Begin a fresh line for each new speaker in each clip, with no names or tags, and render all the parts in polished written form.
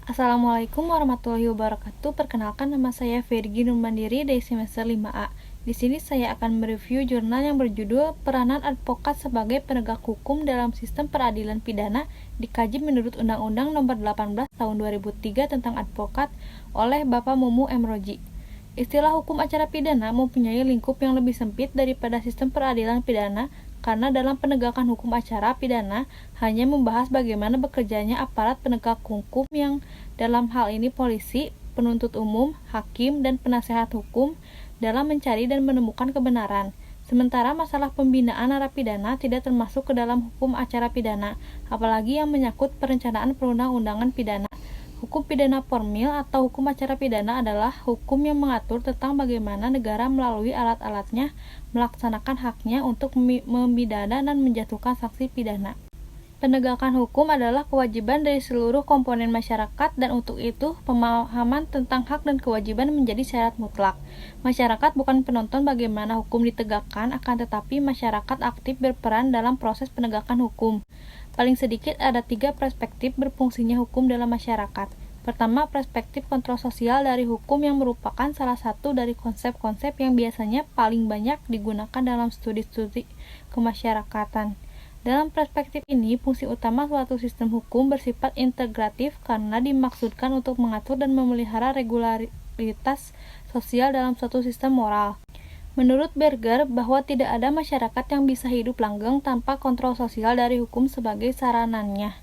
Assalamualaikum warahmatullahi wabarakatuh. Perkenalkan, nama saya Virgi Nurmandiri dari semester 5A. Di sini saya akan mereview jurnal yang berjudul Peranan Advokat sebagai Penegak Hukum dalam Sistem Peradilan Pidana dikaji menurut Undang-Undang Nomor 18 Tahun 2003 tentang Advokat oleh Bapak Mumu M. Roji. Istilah hukum acara pidana mempunyai lingkup yang lebih sempit daripada sistem peradilan pidana karena dalam penegakan hukum acara pidana hanya membahas bagaimana bekerjanya aparat penegak hukum yang dalam hal ini polisi, penuntut umum, hakim, dan penasehat hukum dalam mencari dan menemukan kebenaran. Sementara masalah pembinaan narapidana tidak termasuk ke dalam hukum acara pidana, apalagi yang menyangkut perencanaan perundang-undangan pidana. Hukum pidana formil atau hukum acara pidana adalah hukum yang mengatur tentang bagaimana negara melalui alat-alatnya melaksanakan haknya untuk memidana dan menjatuhkan sanksi pidana. Penegakan hukum adalah kewajiban dari seluruh komponen masyarakat dan untuk itu pemahaman tentang hak dan kewajiban menjadi syarat mutlak. Masyarakat bukan penonton bagaimana hukum ditegakkan, akan tetapi masyarakat aktif berperan dalam proses penegakan hukum. Paling sedikit ada 3 perspektif berfungsinya hukum dalam masyarakat. Pertama, perspektif kontrol sosial dari hukum yang merupakan salah satu dari konsep-konsep yang biasanya paling banyak digunakan dalam studi-studi kemasyarakatan. Dalam perspektif ini, fungsi utama suatu sistem hukum bersifat integratif karena dimaksudkan untuk mengatur dan memelihara regularitas sosial dalam suatu sistem moral. Menurut Berger, bahwa tidak ada masyarakat yang bisa hidup langgeng tanpa kontrol sosial dari hukum sebagai saranannya.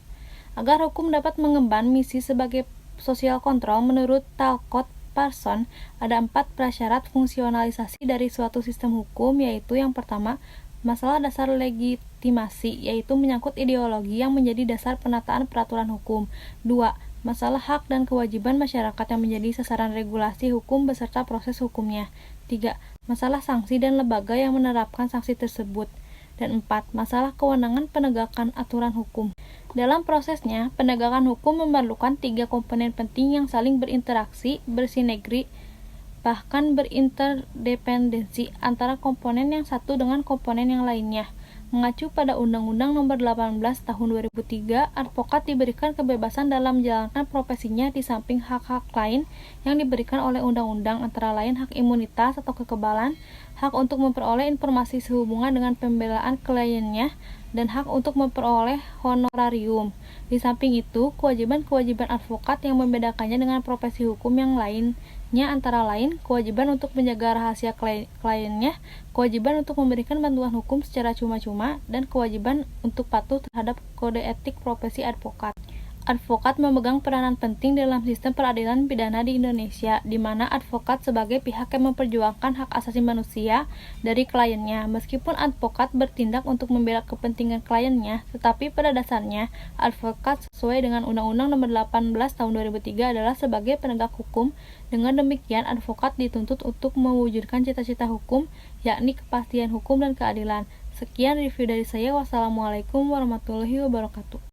Agar hukum dapat mengemban misi sebagai social control, menurut Talcott Parsons, ada 4 prasyarat fungsionalisasi dari suatu sistem hukum, yaitu yang pertama, masalah dasar legitimasi, yaitu menyangkut ideologi yang menjadi dasar penataan peraturan hukum. 2. Masalah hak dan kewajiban masyarakat yang menjadi sasaran regulasi hukum beserta proses hukumnya. 3. Masalah sanksi dan lembaga yang menerapkan sanksi tersebut. Dan 4. Masalah kewenangan penegakan aturan hukum. Dalam prosesnya, penegakan hukum memerlukan 3 komponen penting yang saling berinteraksi, bersinergi, bahkan berinterdependensi antara komponen yang satu dengan komponen yang lainnya. Mengacu pada Undang-Undang Nomor 18 Tahun 2003, advokat diberikan kebebasan dalam menjalankan profesinya di samping hak-hak lain yang diberikan oleh undang-undang, antara lain hak imunitas atau kekebalan, hak untuk memperoleh informasi sehubungan dengan pembelaan kliennya, dan hak untuk memperoleh honorarium. Di samping itu, kewajiban-kewajiban advokat yang membedakannya dengan profesi hukum yang lainnya antara lain kewajiban untuk menjaga rahasia kliennya, kewajiban untuk memberikan bantuan hukum secara cuma-cuma, dan kewajiban untuk patuh terhadap kode etik profesi advokat. Advokat memegang peranan penting dalam sistem peradilan pidana di Indonesia, di mana advokat sebagai pihak yang memperjuangkan hak asasi manusia dari kliennya. Meskipun advokat bertindak untuk membela kepentingan kliennya, tetapi pada dasarnya, advokat sesuai dengan Undang-Undang Nomor 18 Tahun 2003 adalah sebagai penegak hukum. Dengan demikian, advokat dituntut untuk mewujudkan cita-cita hukum, yakni kepastian hukum dan keadilan. Sekian review dari saya. Wassalamualaikum warahmatullahi wabarakatuh.